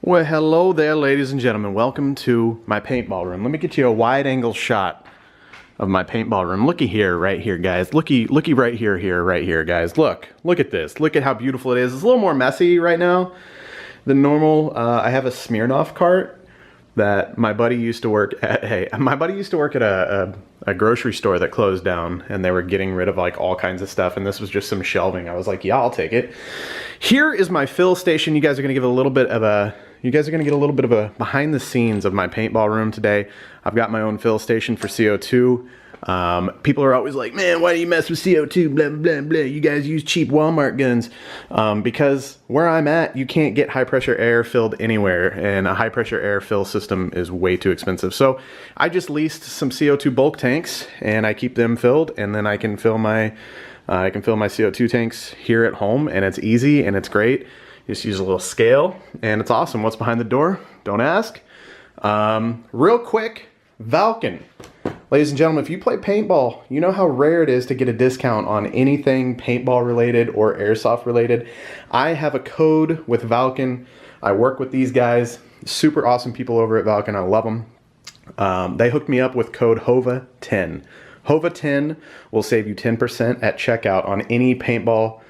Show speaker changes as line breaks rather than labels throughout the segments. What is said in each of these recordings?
Well, hello there, ladies and gentlemen. Welcome to my paintball room. Let me get you a wide-angle shot of my paintball room. Looky here, right here, guys. Looky right here, guys. Look at this. Look at how beautiful it is. It's a little more messy right now than normal. I have a Smirnoff cart that my buddy used to work at. My buddy used to work at a grocery store that closed down, and they were getting rid of like all kinds of stuff, and this was just some shelving. I was like, yeah, I'll take it. Here is my fill station. You guys are gonna get a little bit of a behind the scenes of my paintball room today. I've got my own fill station for CO2. People are always like, man, why do you mess with CO2? Blah, blah, blah. You guys use cheap Walmart guns. Because where I'm at, you can't get high pressure air filled anywhere, and a high pressure air fill system is way too expensive. So I just leased some CO2 bulk tanks, and I keep them filled, and then I can fill my CO2 tanks here at home, and it's easy and it's great. Just use a little scale, and it's awesome. What's behind the door? Don't ask. Real quick, Valken. Ladies and gentlemen, if you play paintball, you know how rare it is to get a discount on anything paintball related or airsoft related. I have a code with Valken. I work with these guys. Super awesome people over at Valken. I love them. They hooked me up with code HOVA10. HOVA10 will save you 10% at checkout on any paintball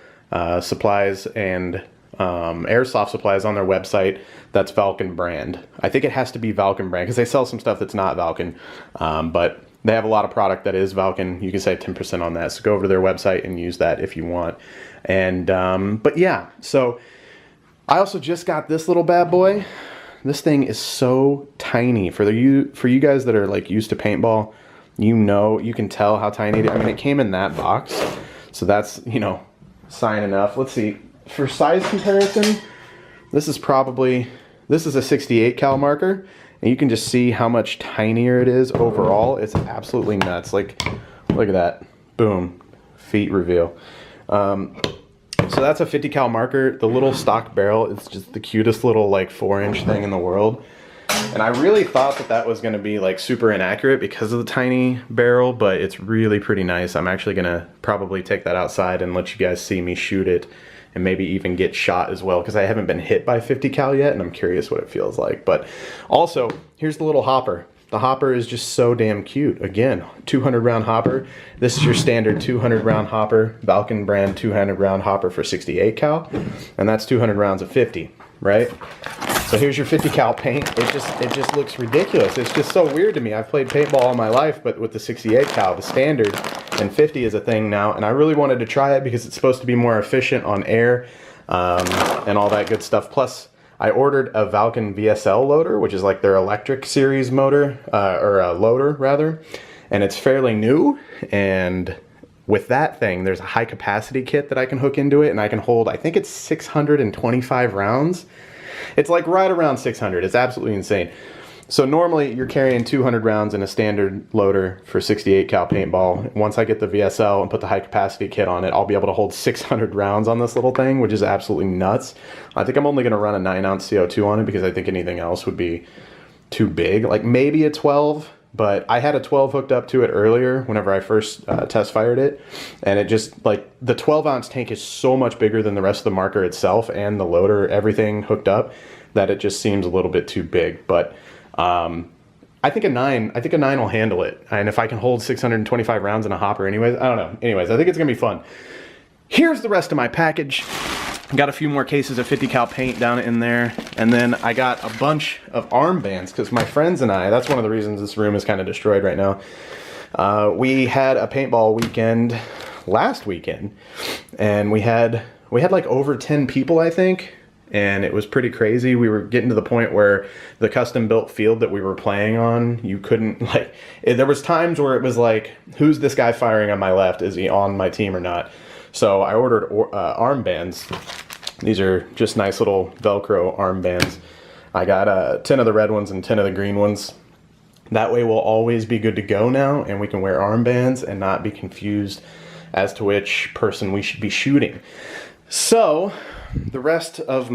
supplies and airsoft supplies on their website that's Valken brand. I think it has to be Valken brand because they sell some stuff that's not Valken, but they have a lot of product that is Valken. You can save 10% on that, so go over to their website and use that if you want. And but yeah, so I also just got this little bad boy. This thing is so tiny for you guys that are like used to paintball. You know, you can tell how tiny it is. I mean, it came in that box, so that's, you know, sign enough. Let's see. For size comparison, this is a 68 cal marker, and you can just see how much tinier it is overall. It's absolutely nuts. Like, look at that. Boom. Feet reveal. So that's a 50 cal marker. The little stock barrel is just the cutest little like 4-inch thing in the world. And I really thought that was going to be like super inaccurate because of the tiny barrel, but it's really pretty nice. I'm actually going to probably take that outside and let you guys see me shoot it, and maybe even get shot as well, because I haven't been hit by 50 cal yet, and I'm curious what it feels like. But also, here's the little hopper. The hopper is just so damn cute. Again, 200 round hopper. This is your standard 200 round hopper, Valken brand 200 round hopper for 68 cal, and that's 200 rounds of 50, right? So here's your 50 cal paint. It just looks ridiculous. It's just so weird to me. I've played paintball all my life, but with the 68 cal, the standard, and 50 is a thing now, and I really wanted to try it because it's supposed to be more efficient on air and all that good stuff. Plus, I ordered a Valken VSL loader, which is like their electric series motor, or a loader rather, and it's fairly new. And with that thing, there's a high capacity kit that I can hook into it, and I can hold, I think it's 625 rounds. It's like right around 600. It's absolutely insane. So normally you're carrying 200 rounds in a standard loader for 68 cal paintball. Once I get the VSL and put the high capacity kit on it, I'll be able to hold 600 rounds on this little thing, which is absolutely nuts. I think I'm only going to run a 9-ounce CO2 on it because I think anything else would be too big. Like maybe a 12, but I had a 12 hooked up to it earlier whenever I first test fired it. And it just, like, the 12-ounce tank is so much bigger than the rest of the marker itself and the loader, everything hooked up, that it just seems a little bit too big. But I think a 9 will handle it. And if I can hold 625 rounds in a hopper anyways, I don't know. Anyways, I think it's gonna be fun. Here's the rest of my package. Got a few more cases of 50 cal paint down in there. And then I got a bunch of armbands because my friends and I, that's one of the reasons this room is kind of destroyed right now. We had a paintball weekend last weekend, and we had like over 10 people, I think. And it was pretty crazy. We were getting to the point where the custom built field that we were playing on, you couldn't, like, there was times where it was like, who's this guy firing on my left? Is he on my team or not? So I ordered armbands. These are just nice little Velcro armbands. I got 10 of the red ones and 10 of the green ones. That way we'll always be good to go now, and we can wear armbands and not be confused as to which person we should be shooting. So the rest of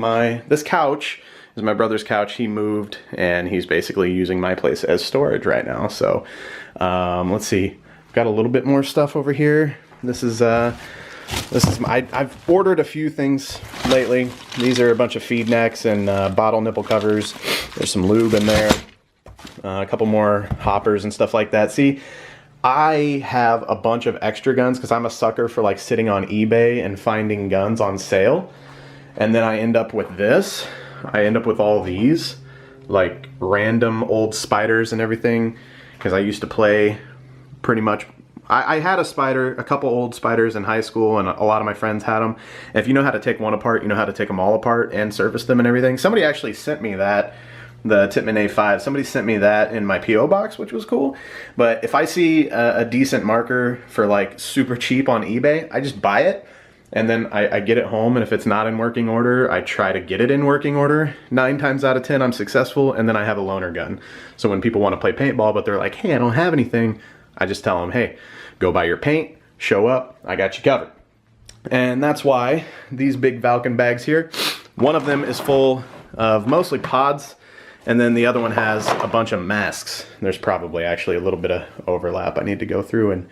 this couch is my brother's couch. He moved, and he's basically using my place as storage right now. So let's see, got a little bit more stuff over here. This is This is I've ordered a few things lately. These are a bunch of feed necks and bottle nipple covers. There's some lube in there. A couple more hoppers and stuff like that. See, I have a bunch of extra guns because I'm a sucker for like sitting on eBay and finding guns on sale. And then I end up with this. I end up with all these like random old spiders and everything because I used to play pretty much. I had a couple old spiders in high school, and a lot of my friends had them. And if you know how to take one apart, you know how to take them all apart and service them and everything. Somebody actually sent me that, the Tippmann A5. Somebody sent me that in my P.O. box, which was cool. But if I see a decent marker for like super cheap on eBay, I just buy it. And then I get it home, and if it's not in working order, I try to get it in working order. 9 times out of 10, I'm successful, and then I have a loaner gun. So when people want to play paintball, but they're like, hey, I don't have anything, I just tell them, hey, go buy your paint, show up, I got you covered. And that's why these big Valken bags here, one of them is full of mostly pods, and then the other one has a bunch of masks. There's probably actually a little bit of overlap. I need to go through and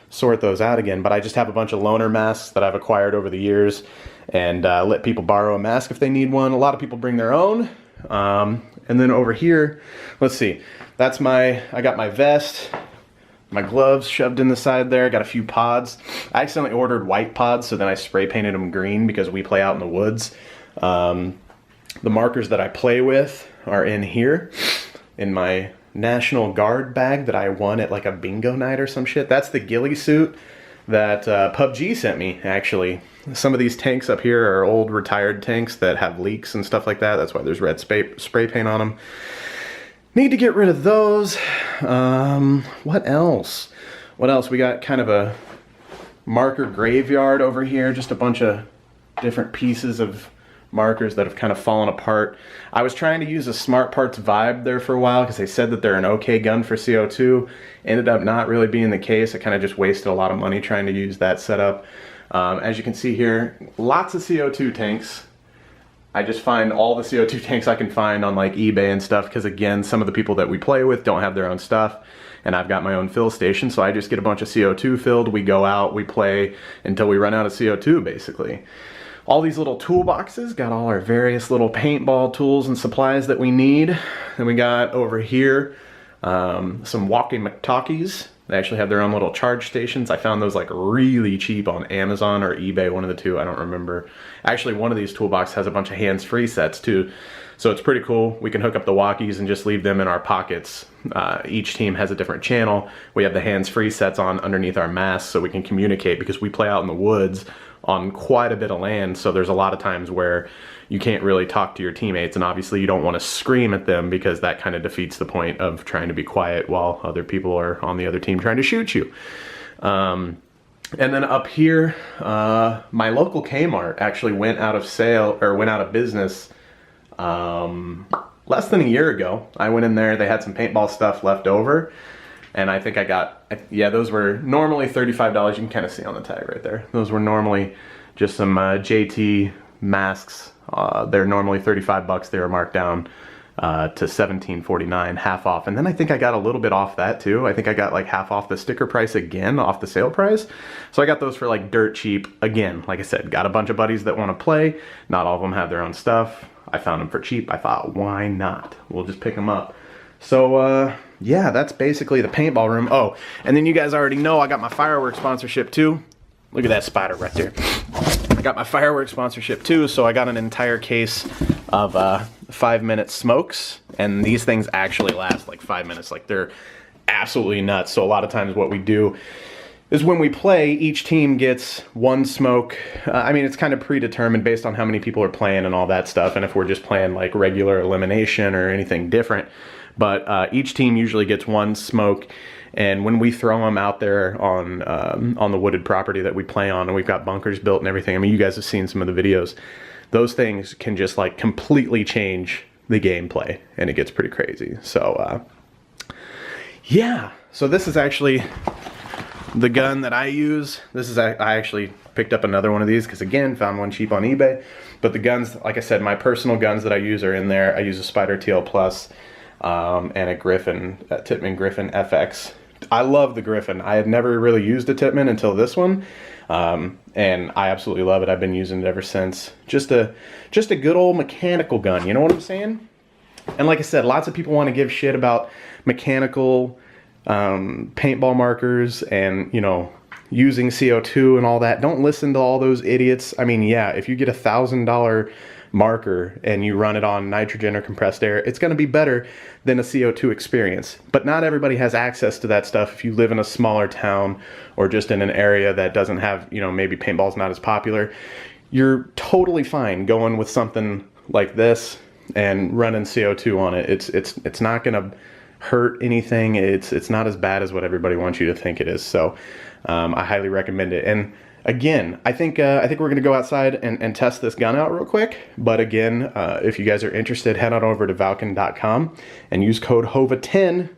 sort those out again, but I just have a bunch of loaner masks that I've acquired over the years and let people borrow a mask if they need one. A lot of people bring their own. And then over here, let's see, I got my vest, my gloves shoved in the side there, got a few pods. I accidentally ordered white pods, so then I spray painted them green because we play out in the woods. The markers that I play with are in here, in my National Guard bag that I won at like a bingo night or some shit. That's the ghillie suit that PUBG sent me, actually. Some of these tanks up here are old retired tanks that have leaks and stuff like that. That's why there's red spray paint on them. Need to get rid of those. What else? What else? We got kind of a marker graveyard over here. Just a bunch of different pieces of markers that have kind of fallen apart. I was trying to use a Smart Parts Vibe there for a while because they said that they're an okay gun for CO2. Ended up not really being the case. I kind of just wasted a lot of money trying to use that setup. As you can see here, lots of CO2 tanks. I just find all the CO2 tanks I can find on like eBay and stuff because again, some of the people that we play with don't have their own stuff, and I've got my own fill station, so I just get a bunch of CO2 filled. We go out, we play until we run out of CO2 basically. All these little toolboxes got all our various little paintball tools and supplies that we need. Then we got over here some walkie-talkies. They actually have their own little charge stations. I found those like really cheap on Amazon or eBay, one of the two, I don't remember. Actually, one of these toolboxes has a bunch of hands-free sets too. So it's pretty cool. We can hook up the walkies and just leave them in our pockets. Each team has a different channel. We have the hands-free sets on underneath our masks so we can communicate because we play out in the woods on quite a bit of land. So there's a lot of times where you can't really talk to your teammates, and obviously you don't want to scream at them because that kind of defeats the point of trying to be quiet while other people are on the other team trying to shoot you. And then up here, my local Kmart actually went out of business less than a year ago. I went in there, they had some paintball stuff left over, and I think I got, yeah, those were normally $35. You can kind of see on the tag right there. Those were normally just some JT masks. They're normally 35 bucks. They were marked down to $17.49, half off. And then I think I got a little bit off that too. I think I got like half off the sticker price again, off the sale price. So I got those for like dirt cheap. Again, like I said, got a bunch of buddies that want to play. Not all of them have their own stuff. I found them for cheap. I thought, why not? We'll just pick them up. So yeah, that's basically the paintball room. Oh, and then you guys already know I got my fireworks sponsorship too. Look at that spider right there. I got my fireworks sponsorship too, so I got an entire case of 5-minute smokes, and these things actually last like 5 minutes. Like, they're absolutely nuts. So a lot of times what we do is when we play, each team gets one smoke. I mean, it's kind of predetermined based on how many people are playing and all that stuff, and if we're just playing like regular elimination or anything different. But each team usually gets one smoke, and when we throw them out there on the wooded property that we play on, and we've got bunkers built and everything, I mean, you guys have seen some of the videos, those things can just like completely change the gameplay, and it gets pretty crazy. So yeah, so this is actually the gun that I use. This is, I actually picked up another one of these because, again, found one cheap on eBay. But the guns, like I said, my personal guns that I use are in there. I use a Spider TL Plus and a Griffin, a Tippmann Griffin FX. I love the Griffin. I had never really used a Tippmann until this one. And I absolutely love it. I've been using it ever since. Just a good old mechanical gun, you know what I'm saying? And like I said, lots of people want to give shit about mechanical paintball markers and, you know, using CO2 and all that. Don't listen to all those idiots. I mean, yeah, if you get $1,000 marker and you run it on nitrogen or compressed air, it's going to be better than a CO2 experience. But not everybody has access to that stuff if you live in a smaller town or just in an area that doesn't have, you know, maybe paintball's not as popular. You're totally fine going with something like this and running CO2 on it. It's not going to hurt anything. It's not as bad as what everybody wants you to think it is. So I highly recommend it. And again, I think we're going to go outside and test this gun out real quick. But again, if you guys are interested, head on over to Valken.com and use code HOVA10.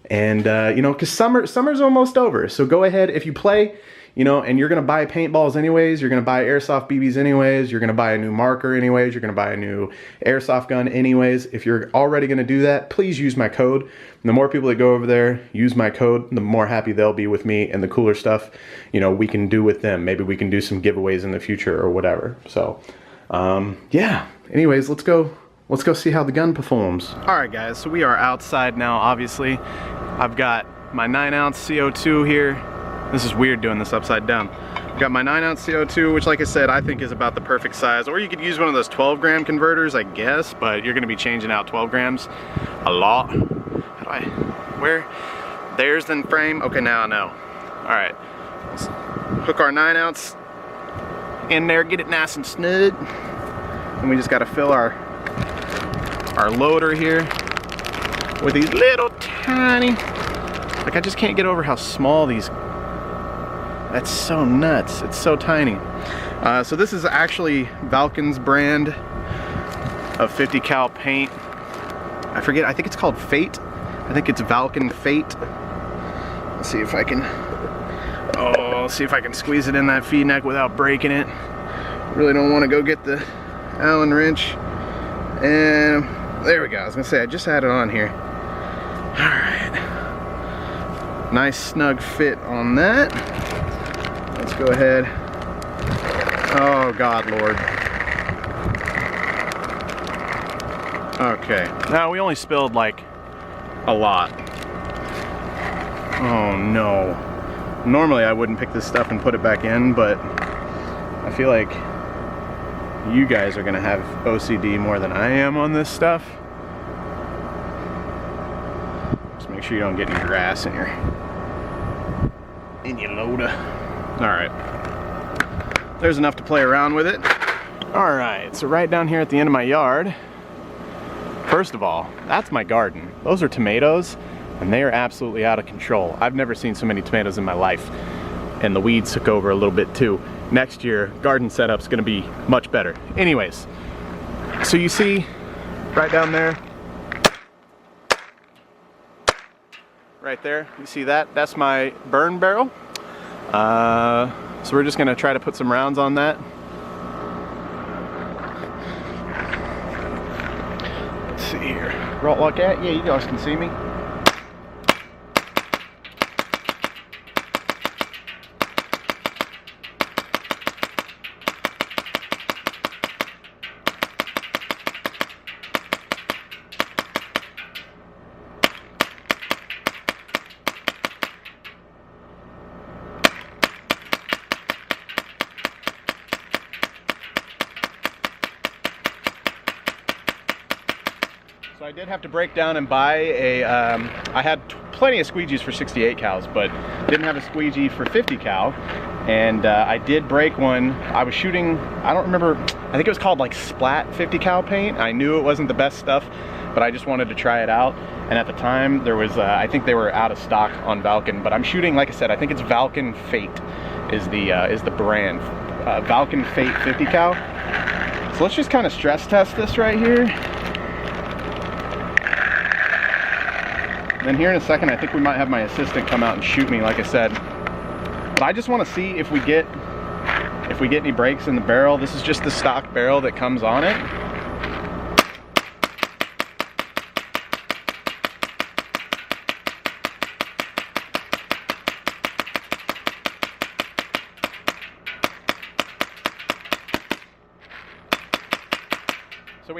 And you know, because summer's almost over. So go ahead, if you play, you know, and you're going to buy paintballs anyways, you're going to buy airsoft BBs anyways, you're going to buy a new marker anyways, you're going to buy a new airsoft gun anyways. If you're already going to do that, please use my code. And the more people that go over there use my code, the more happy they'll be with me, and the cooler stuff, you know, we can do with them. Maybe we can do some giveaways in the future or whatever. So, yeah. Anyways, let's go see how the gun performs. All right, guys. So we are outside now. Obviously, I've got my 9-ounce CO2 here. This is weird doing this upside down. I've got my 9-ounce CO2, which, like I said, I think is about the perfect size. Or you could use one of those 12-gram converters, I guess, but you're going to be changing out 12 grams a lot. How do I, where? There's the frame. Okay, now I know. All right, let's hook our 9-ounce in there, get it nice and snug. And we just got to fill our loader here with these little tiny, like, I just can't get over how small these. That's so nuts. It's so tiny. So this is actually Valken's brand of 50 cal paint. I forget, I think it's called Fate. I think it's Valken Fate. Let's see if I can, squeeze it in that feed neck without breaking it. Really don't want to go get the Allen wrench. And there we go. I was gonna say, I just had it on here. All right. Nice snug fit on that. Let's go ahead. Oh God, Lord. Okay, now we only spilled like a lot. Oh no. Normally I wouldn't pick this stuff and put it back in, but I feel like you guys are gonna have OCD more than I am on this stuff. Just make sure you don't get any grass in your loader. All right, there's enough to play around with it. All right, so right down here at the end of my yard, first of all, that's my garden. Those are tomatoes, and they are absolutely out of control. I've never seen so many tomatoes in my life, and the weeds took over a little bit too. Next year, garden setup's gonna be much better. Anyways, so you see right down there, right there, you see that? That's my burn barrel. So we're just gonna try to put some rounds on that. Let's see here. Right like that? Yeah, you guys can see me. So I did have to break down and buy a, I had plenty of squeegees for 68 cals, but didn't have a squeegee for 50 cal. And I did break one. I was shooting, I don't remember, I think it was called like Splat 50 cal paint. I knew it wasn't the best stuff, but I just wanted to try it out. And at the time there was, I think they were out of stock on Valken, but I'm shooting, like I said, I think it's Valken Fate is the brand. Valken Fate 50 cal. So let's just kind of stress test this right here. Then here in a second, I think we might have my assistant come out and shoot me, like I said. But I just want to see if we get any breaks in the barrel. This is just the stock barrel that comes on it.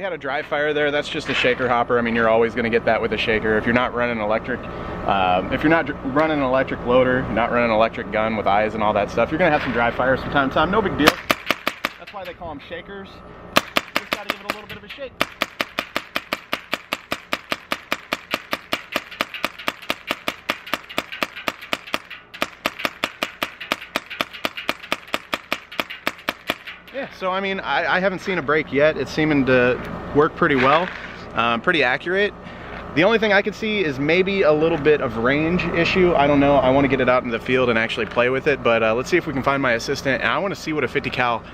we had a dry fire there. That's just a shaker hopper. I mean, you're always going to get that with a shaker. If you're not running electric, if you're not running an electric loader, not running an electric gun with eyes and all that stuff, you're going to have some dry fire from time to time. No big deal. That's why they call them shakers. Just got to give it a little bit of a shake. Yeah, so I mean, I haven't seen a break yet. It's seeming to work pretty well, pretty accurate. The only thing I could see is maybe a little bit of range issue. I don't know. I want to get it out in the field and actually play with it, but let's see if we can find my assistant. And I want to see what a 50 cal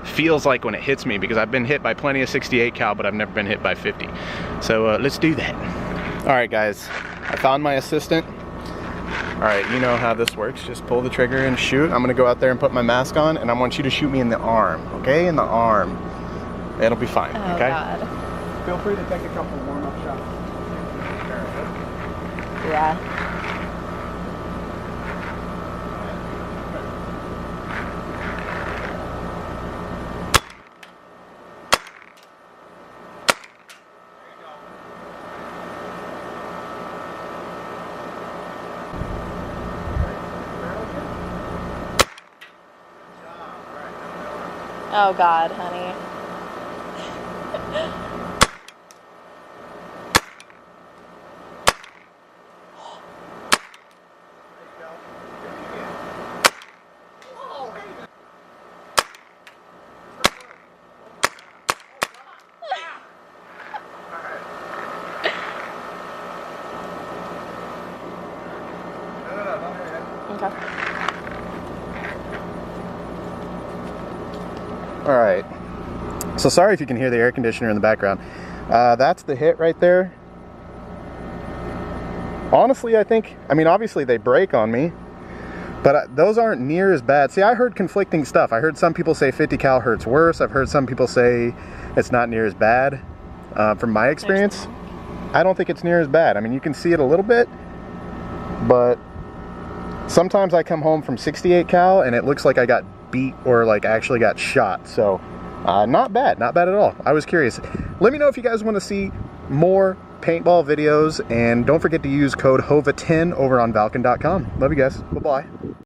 feels like when it hits me, because I've been hit by plenty of 68 cal, but I've never been hit by 50. So let's do that. All right, guys, I found my assistant. All right, you know how this works. Just pull the trigger and shoot. I'm gonna go out there and put my mask on, and I want you to shoot me in the arm, okay? In the arm. It'll be fine,
oh,
okay?
God.
Feel free to take a couple warm-up shots.
Yeah. Oh God, honey. Okay.
All right. So sorry if you can hear the air conditioner in the background. That's the hit right there. Honestly, I mean, obviously they break on me, but those aren't near as bad. See, I heard conflicting stuff. I heard some people say 50 cal hurts worse. I've heard some people say it's not near as bad. From my experience, I don't think it's near as bad. I mean, you can see it a little bit, but sometimes I come home from 68 cal and it looks like I got beat or like actually got shot. So not bad at all. I was curious. Let me know if you guys want to see more paintball videos, and don't forget to use code HOVA10 over on Valken.com. Love you guys. Bye-bye.